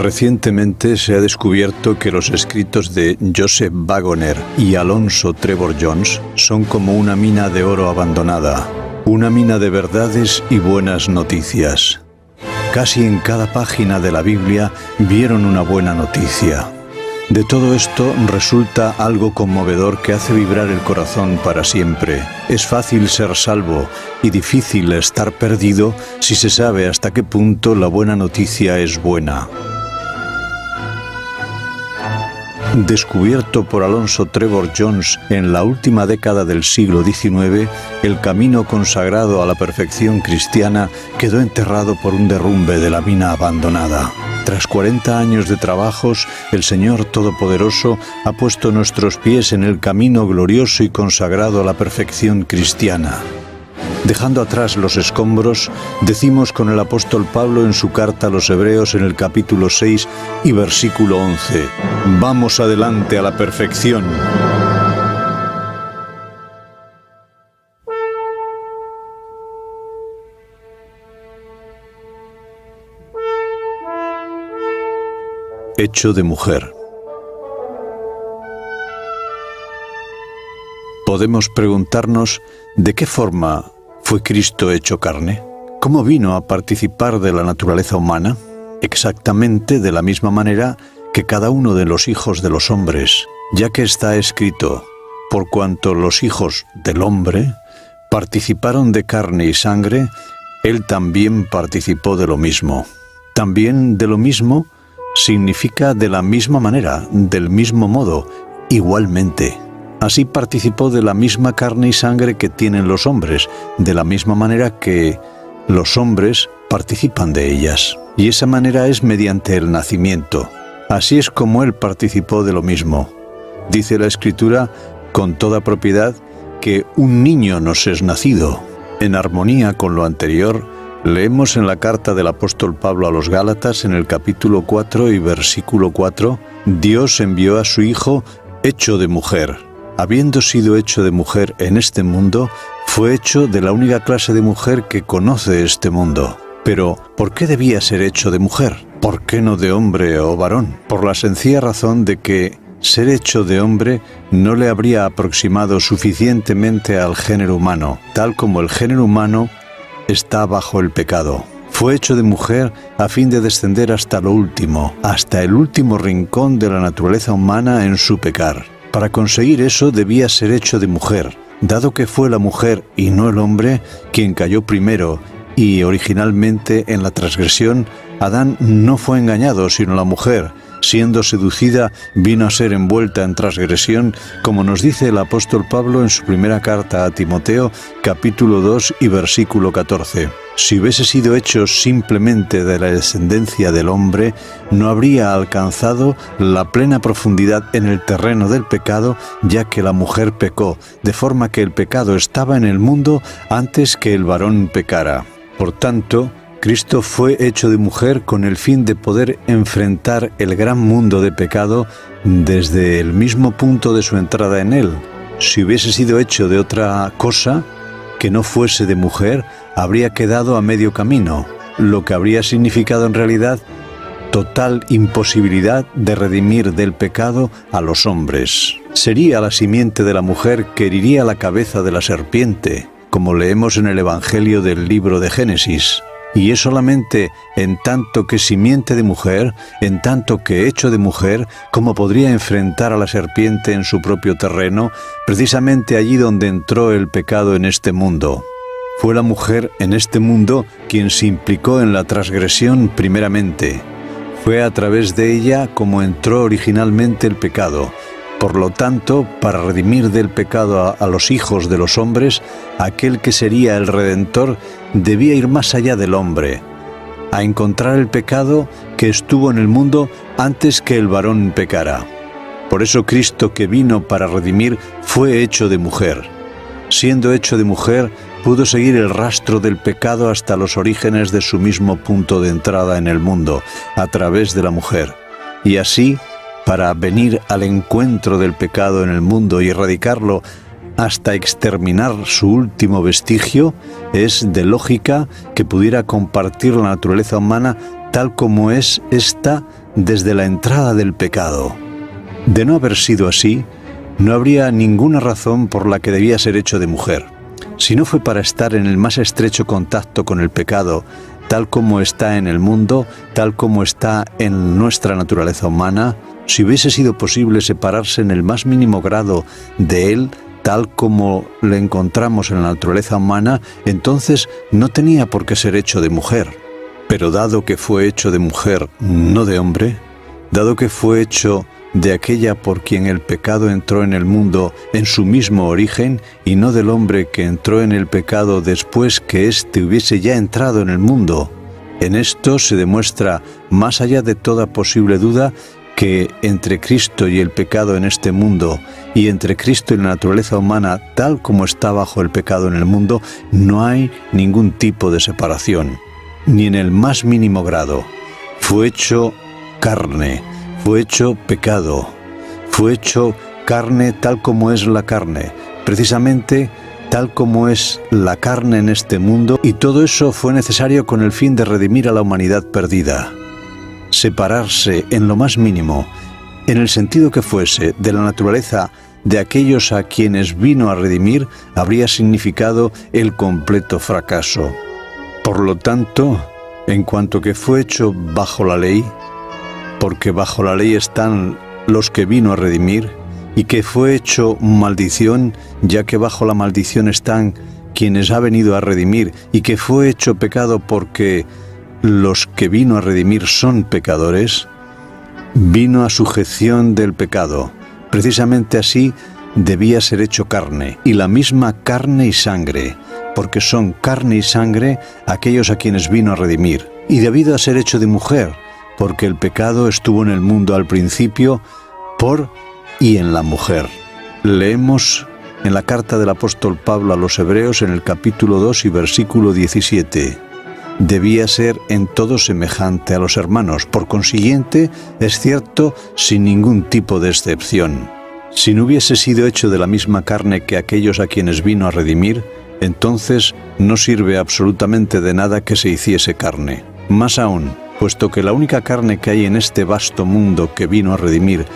Recientemente se ha descubierto que los escritos de Joseph Wagoner y Alonzo Trevor Jones son como una mina de oro abandonada, una mina de verdades y buenas noticias. Casi en cada página de la Biblia vieron una buena noticia. De todo esto resulta algo conmovedor que hace vibrar el corazón para siempre. Es fácil ser salvo y difícil estar perdido si se sabe hasta qué punto la buena noticia es buena. Descubierto por Alonzo Trevor Jones en la última década del siglo XIX, el camino consagrado a la perfección cristiana quedó enterrado por un derrumbe de la mina abandonada. Tras 40 años de trabajos, el Señor Todopoderoso ha puesto nuestros pies en el camino glorioso y consagrado a la perfección cristiana. Dejando atrás los escombros, decimos con el apóstol Pablo en su carta a los Hebreos en el capítulo 6 y versículo 11: «Vamos adelante a la perfección». Hecho de mujer. Podemos preguntarnos de qué forma fue Cristo hecho carne. ¿Cómo vino a participar de la naturaleza humana? Exactamente de la misma manera que cada uno de los hijos de los hombres, ya que está escrito: por cuanto los hijos del hombre participaron de carne y sangre, él también participó de lo mismo. También de lo mismo significa de la misma manera, del mismo modo, igualmente. Así participó de la misma carne y sangre que tienen los hombres, de la misma manera que los hombres participan de ellas. Y esa manera es mediante el nacimiento. Así es como él participó de lo mismo. Dice la Escritura con toda propiedad que un niño nos es nacido. En armonía con lo anterior, leemos en la carta del apóstol Pablo a los Gálatas en el capítulo 4 y versículo 4: Dios envió a su Hijo hecho de mujer. Habiendo sido hecho de mujer en este mundo, fue hecho de la única clase de mujer que conoce este mundo. Pero, ¿por qué debía ser hecho de mujer? ¿Por qué no de hombre o varón? Por la sencilla razón de que ser hecho de hombre no le habría aproximado suficientemente al género humano, tal como el género humano está bajo el pecado. Fue hecho de mujer a fin de descender hasta lo último, hasta el último rincón de la naturaleza humana en su pecar. Para conseguir eso debía ser hecho de mujer, dado que fue la mujer y no el hombre quien cayó primero, y originalmente en la transgresión Adán no fue engañado sino la mujer. Siendo seducida, vino a ser envuelta en transgresión, como nos dice el apóstol Pablo en su primera carta a Timoteo, capítulo 2 y versículo 14. Si hubiese sido hecho simplemente de la descendencia del hombre, no habría alcanzado la plena profundidad en el terreno del pecado, ya que la mujer pecó, de forma que el pecado estaba en el mundo antes que el varón pecara. Por tanto, Cristo fue hecho de mujer con el fin de poder enfrentar el gran mundo de pecado desde el mismo punto de su entrada en él. Si hubiese sido hecho de otra cosa que no fuese de mujer, habría quedado a medio camino, lo que habría significado en realidad total imposibilidad de redimir del pecado a los hombres. Sería la simiente de la mujer que heriría la cabeza de la serpiente, como leemos en el Evangelio del libro de Génesis. Y es solamente en tanto que simiente de mujer, en tanto que hecho de mujer, como podría enfrentar a la serpiente en su propio terreno, precisamente allí donde entró el pecado en este mundo. Fue la mujer en este mundo quien se implicó en la transgresión primeramente. Fue a través de ella como entró originalmente el pecado. Por lo tanto, para redimir del pecado a los hijos de los hombres, aquel que sería el Redentor debía ir más allá del hombre, a encontrar el pecado que estuvo en el mundo antes que el varón pecara. Por eso Cristo, que vino para redimir, fue hecho de mujer. Siendo hecho de mujer, pudo seguir el rastro del pecado hasta los orígenes de su mismo punto de entrada en el mundo, a través de la mujer. Y así, para venir al encuentro del pecado en el mundo y erradicarlo hasta exterminar su último vestigio, es de lógica que pudiera compartir la naturaleza humana tal como es esta desde la entrada del pecado. De no haber sido así, no habría ninguna razón por la que debía ser hecho de mujer. Si no fue para estar en el más estrecho contacto con el pecado, tal como está en el mundo, tal como está en nuestra naturaleza humana, si hubiese sido posible separarse en el más mínimo grado de él, tal como le encontramos en la naturaleza humana, entonces no tenía por qué ser hecho de mujer. Pero dado que fue hecho de mujer, no de hombre, dado que fue hecho de aquella por quien el pecado entró en el mundo en su mismo origen, y no del hombre que entró en el pecado después que éste hubiese ya entrado en el mundo. En esto se demuestra, más allá de toda posible duda, que entre Cristo y el pecado en este mundo, y entre Cristo y la naturaleza humana tal como está bajo el pecado en el mundo, no hay ningún tipo de separación, ni en el más mínimo grado. Fue hecho carne, fue hecho pecado, fue hecho carne tal como es la carne, precisamente tal como es la carne en este mundo, y todo eso fue necesario con el fin de redimir a la humanidad perdida. Separarse en lo más mínimo, en el sentido que fuese, de la naturaleza de aquellos a quienes vino a redimir, habría significado el completo fracaso. Por lo tanto, en cuanto que fue hecho bajo la ley, porque bajo la ley están los que vino a redimir, y que fue hecho maldición, ya que bajo la maldición están quienes ha venido a redimir, y que fue hecho pecado porque los que vino a redimir son pecadores, vino a sujeción del pecado. Precisamente así debía ser hecho carne, y la misma carne y sangre, porque son carne y sangre aquellos a quienes vino a redimir. Y debido a ser hecho de mujer, porque el pecado estuvo en el mundo al principio, por y en la mujer. Leemos en la carta del apóstol Pablo a los Hebreos en el capítulo 2 y versículo 17. Debía ser en todo semejante a los hermanos, por consiguiente, es cierto, sin ningún tipo de excepción. Si no hubiese sido hecho de la misma carne que aquellos a quienes vino a redimir, entonces no sirve absolutamente de nada que se hiciese carne. Más aún, puesto que la única carne que hay en este vasto mundo que vino a redimir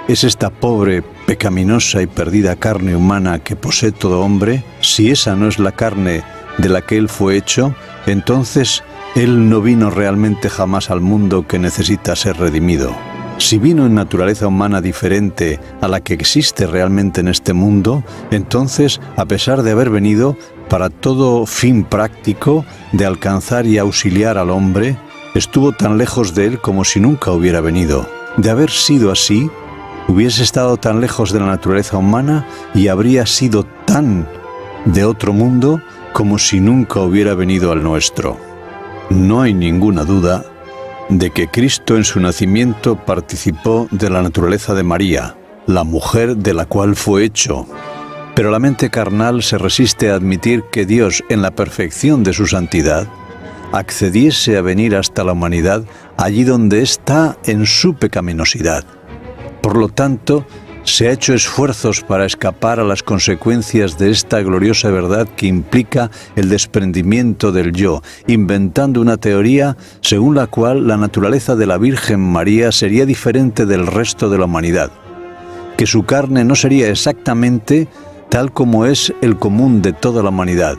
es esta pobre, pecaminosa y perdida carne humana que posee todo hombre, si esa no es la carne de la que Él fue hecho, entonces Él no vino realmente jamás al mundo que necesita ser redimido. Si vino en naturaleza humana diferente a la que existe realmente en este mundo, entonces, a pesar de haber venido para todo fin práctico de alcanzar y auxiliar al hombre, estuvo tan lejos de él como si nunca hubiera venido. De haber sido así, hubiese estado tan lejos de la naturaleza humana y habría sido tan de otro mundo como si nunca hubiera venido al nuestro. No hay ninguna duda de que Cristo en su nacimiento participó de la naturaleza de María, la mujer de la cual fue hecho. Pero la mente carnal se resiste a admitir que Dios, en la perfección de su santidad, accediese a venir hasta la humanidad allí donde está en su pecaminosidad. Por lo tanto, se ha hecho esfuerzos para escapar a las consecuencias de esta gloriosa verdad que implica el desprendimiento del yo, inventando una teoría según la cual la naturaleza de la Virgen María sería diferente del resto de la humanidad, que su carne no sería exactamente tal como es el común de toda la humanidad.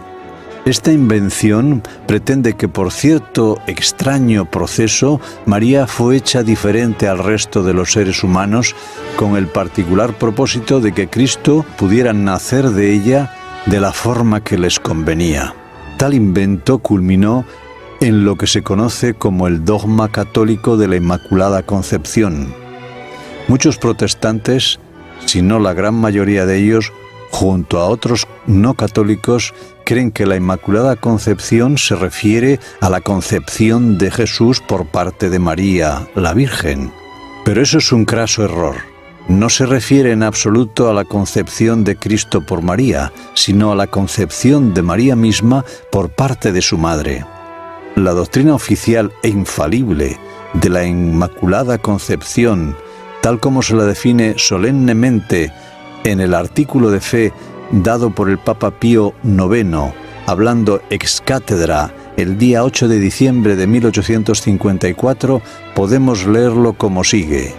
Esta invención pretende que por cierto extraño proceso, María fue hecha diferente al resto de los seres humanos, con el particular propósito de que Cristo pudiera nacer de ella de la forma que les convenía. Tal invento culminó en lo que se conoce como el dogma católico de la Inmaculada Concepción. Muchos protestantes, si no la gran mayoría de ellos, junto a otros no católicos, creen que la Inmaculada Concepción se refiere a la concepción de Jesús por parte de María, la Virgen. Pero eso es un craso error. No se refiere en absoluto a la concepción de Cristo por María, sino a la concepción de María misma por parte de su madre. La doctrina oficial e infalible de la Inmaculada Concepción, tal como se la define solemnemente en el artículo de fe dado por el Papa Pío IX, hablando ex cátedra el día 8 de diciembre de 1854, podemos leerlo como sigue: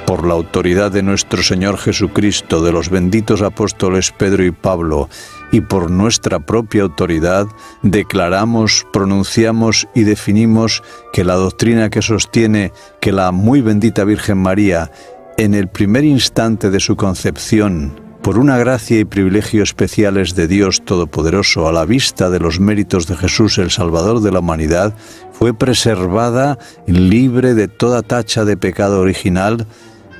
por la autoridad de nuestro Señor Jesucristo, de los benditos apóstoles Pedro y Pablo, y por nuestra propia autoridad, declaramos, pronunciamos y definimos que la doctrina que sostiene que la muy bendita Virgen María, en el primer instante de su concepción, por una gracia y privilegio especiales de Dios Todopoderoso, a la vista de los méritos de Jesús, el Salvador de la humanidad, fue preservada libre de toda tacha de pecado original.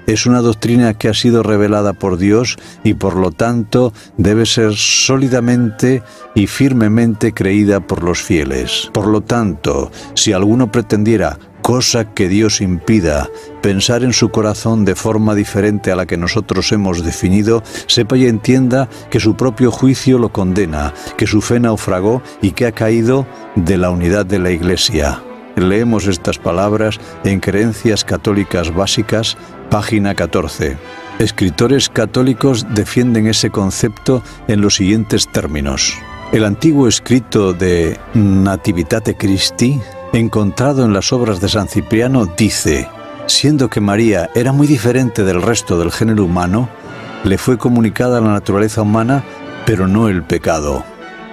Es una doctrina que ha sido revelada por Dios y por lo tanto debe ser sólidamente y firmemente creída por los fieles. Por lo tanto, si alguno pretendiera, cosa que Dios impida, pensar en su corazón de forma diferente a la que nosotros hemos definido, sepa y entienda que su propio juicio lo condena, que su fe naufragó y que ha caído de la unidad de la Iglesia. Leemos estas palabras en Creencias Católicas Básicas, página 14. Escritores católicos defienden ese concepto en los siguientes términos. El antiguo escrito de Nativitate Christi, encontrado en las obras de San Cipriano, dice: siendo que María era muy diferente del resto del género humano, le fue comunicada la naturaleza humana, pero no el pecado.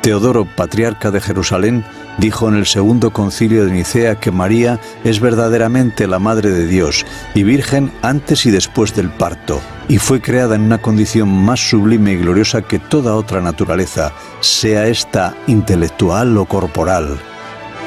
Teodoro, patriarca de Jerusalén, dijo en el Segundo Concilio de Nicea que María es verdaderamente la Madre de Dios y Virgen antes y después del parto, y fue creada en una condición más sublime y gloriosa que toda otra naturaleza, sea esta intelectual o corporal.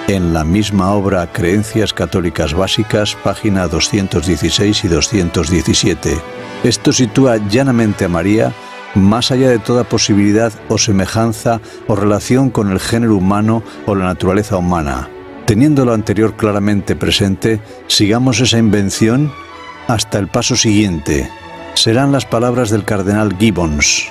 En la misma obra Creencias Católicas Básicas, página 216 y 217. Esto sitúa llanamente a María más allá de toda posibilidad o semejanza o relación con el género humano o la naturaleza humana. Teniendo lo anterior claramente presente, sigamos esa invención hasta el paso siguiente. Serán las palabras del cardenal Gibbons,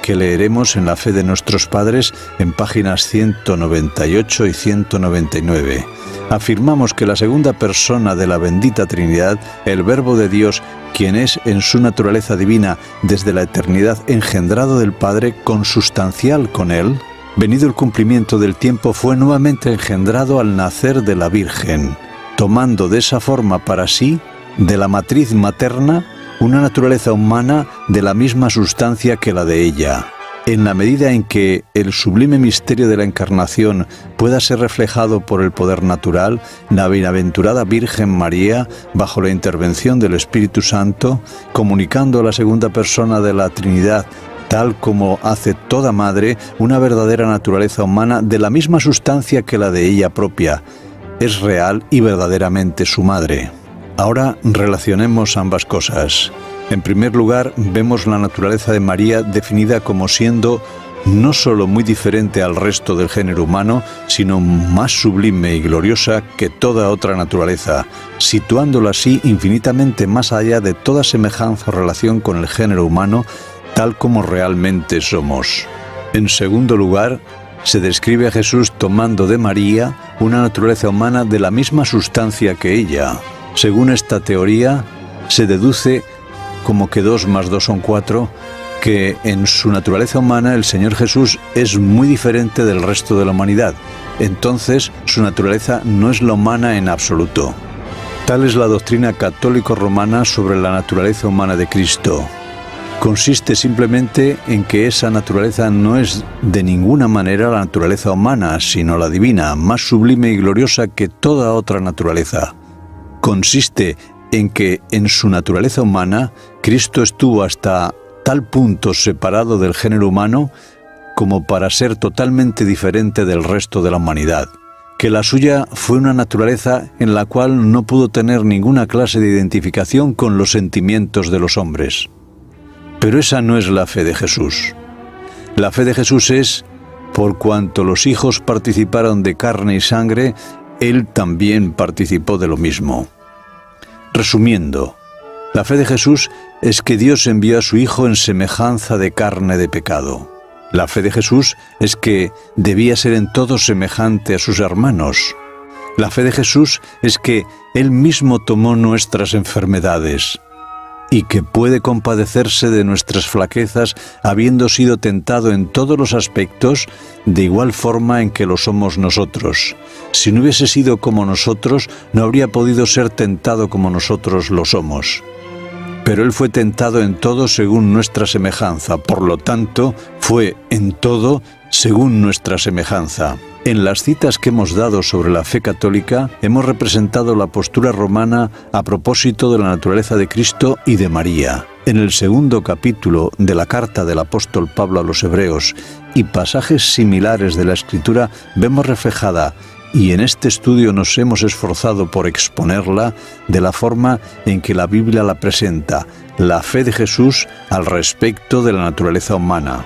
que leeremos en La Fe de Nuestros Padres en páginas 198 y 199. Afirmamos que la segunda persona de la bendita Trinidad, el Verbo de Dios, quien es en su naturaleza divina desde la eternidad engendrado del Padre, consustancial con Él, venido el cumplimiento del tiempo, fue nuevamente engendrado al nacer de la Virgen, tomando de esa forma para sí, de la matriz materna, una naturaleza humana de la misma sustancia que la de ella. En la medida en que el sublime misterio de la encarnación pueda ser reflejado por el poder natural, la bienaventurada Virgen María, bajo la intervención del Espíritu Santo, comunicando a la segunda persona de la Trinidad, tal como hace toda madre, una verdadera naturaleza humana de la misma sustancia que la de ella propia, es real y verdaderamente su madre. Ahora relacionemos ambas cosas. En primer lugar, vemos la naturaleza de María definida como siendo no solo muy diferente al resto del género humano, sino más sublime y gloriosa que toda otra naturaleza, situándola así infinitamente más allá de toda semejanza o relación con el género humano, tal como realmente somos. En segundo lugar, se describe a Jesús tomando de María una naturaleza humana de la misma sustancia que ella. Según esta teoría, se deduce como que 2 más 2 son 4, que en su naturaleza humana el Señor Jesús es muy diferente del resto de la humanidad. Entonces, su naturaleza no es la humana en absoluto. Tal es la doctrina católico-romana sobre la naturaleza humana de Cristo. Consiste simplemente en que esa naturaleza no es de ninguna manera la naturaleza humana, sino la divina, más sublime y gloriosa que toda otra naturaleza. Consiste en que en su naturaleza humana, Cristo estuvo hasta tal punto separado del género humano como para ser totalmente diferente del resto de la humanidad, que la suya fue una naturaleza en la cual no pudo tener ninguna clase de identificación con los sentimientos de los hombres. Pero esa no es la fe de Jesús. La fe de Jesús es, por cuanto los hijos participaron de carne y sangre, Él también participó de lo mismo. Resumiendo, la fe de Jesús es que Dios envió a su Hijo en semejanza de carne de pecado. La fe de Jesús es que debía ser en todo semejante a sus hermanos. La fe de Jesús es que Él mismo tomó nuestras enfermedades. y que puede compadecerse de nuestras flaquezas, habiendo sido tentado en todos los aspectos, de igual forma en que lo somos nosotros. Si no hubiese sido como nosotros, no habría podido ser tentado como nosotros lo somos. Pero Él fue tentado en todo según nuestra semejanza, por lo tanto, fue en todo según nuestra semejanza. En las citas que hemos dado sobre la fe católica, hemos representado la postura romana a propósito de la naturaleza de Cristo y de María. En el segundo capítulo de la carta del apóstol Pablo a los Hebreos y pasajes similares de la Escritura vemos reflejada, y en este estudio nos hemos esforzado por exponerla de la forma en que la Biblia la presenta, la fe de Jesús al respecto de la naturaleza humana.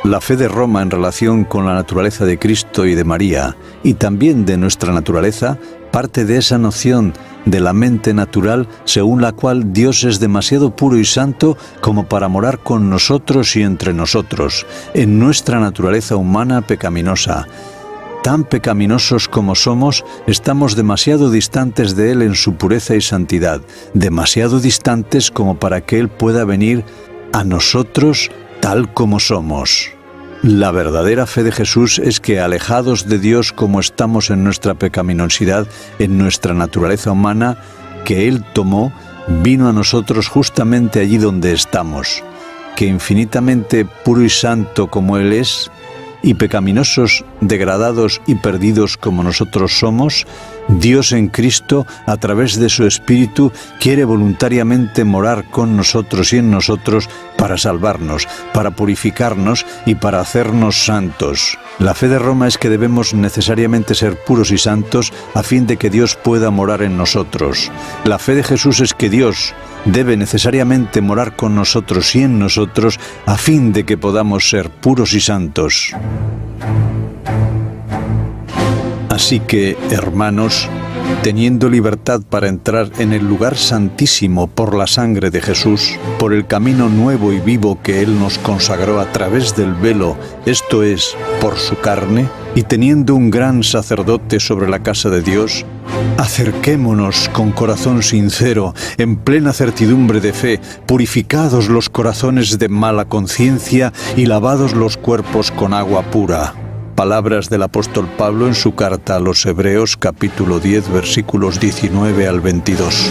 La fe de Roma en relación con la naturaleza de Cristo y de María, y también de nuestra naturaleza, parte de esa noción de la mente natural según la cual Dios es demasiado puro y santo como para morar con nosotros y entre nosotros, en nuestra naturaleza humana pecaminosa. Tan pecaminosos como somos, estamos demasiado distantes de Él en su pureza y santidad, demasiado distantes como para que Él pueda venir a nosotros tal como somos. La verdadera fe de Jesús es que, alejados de Dios como estamos en nuestra pecaminosidad, en nuestra naturaleza humana, que Él tomó, vino a nosotros justamente allí donde estamos, que infinitamente puro y santo como Él es, y pecaminosos, degradados y perdidos como nosotros somos, Dios en Cristo, a través de su Espíritu, quiere voluntariamente morar con nosotros y en nosotros para salvarnos, para purificarnos y para hacernos santos. La fe de Roma es que debemos necesariamente ser puros y santos a fin de que Dios pueda morar en nosotros. La fe de Jesús es que Dios debe necesariamente morar con nosotros y en nosotros a fin de que podamos ser puros y santos. Así que, hermanos, teniendo libertad para entrar en el lugar santísimo por la sangre de Jesús, por el camino nuevo y vivo que Él nos consagró a través del velo, esto es, por su carne, y teniendo un gran sacerdote sobre la casa de Dios, acerquémonos con corazón sincero, en plena certidumbre de fe, purificados los corazones de mala conciencia y lavados los cuerpos con agua pura. Palabras del apóstol Pablo en su carta a los Hebreos, capítulo 10, versículos 19 al 22.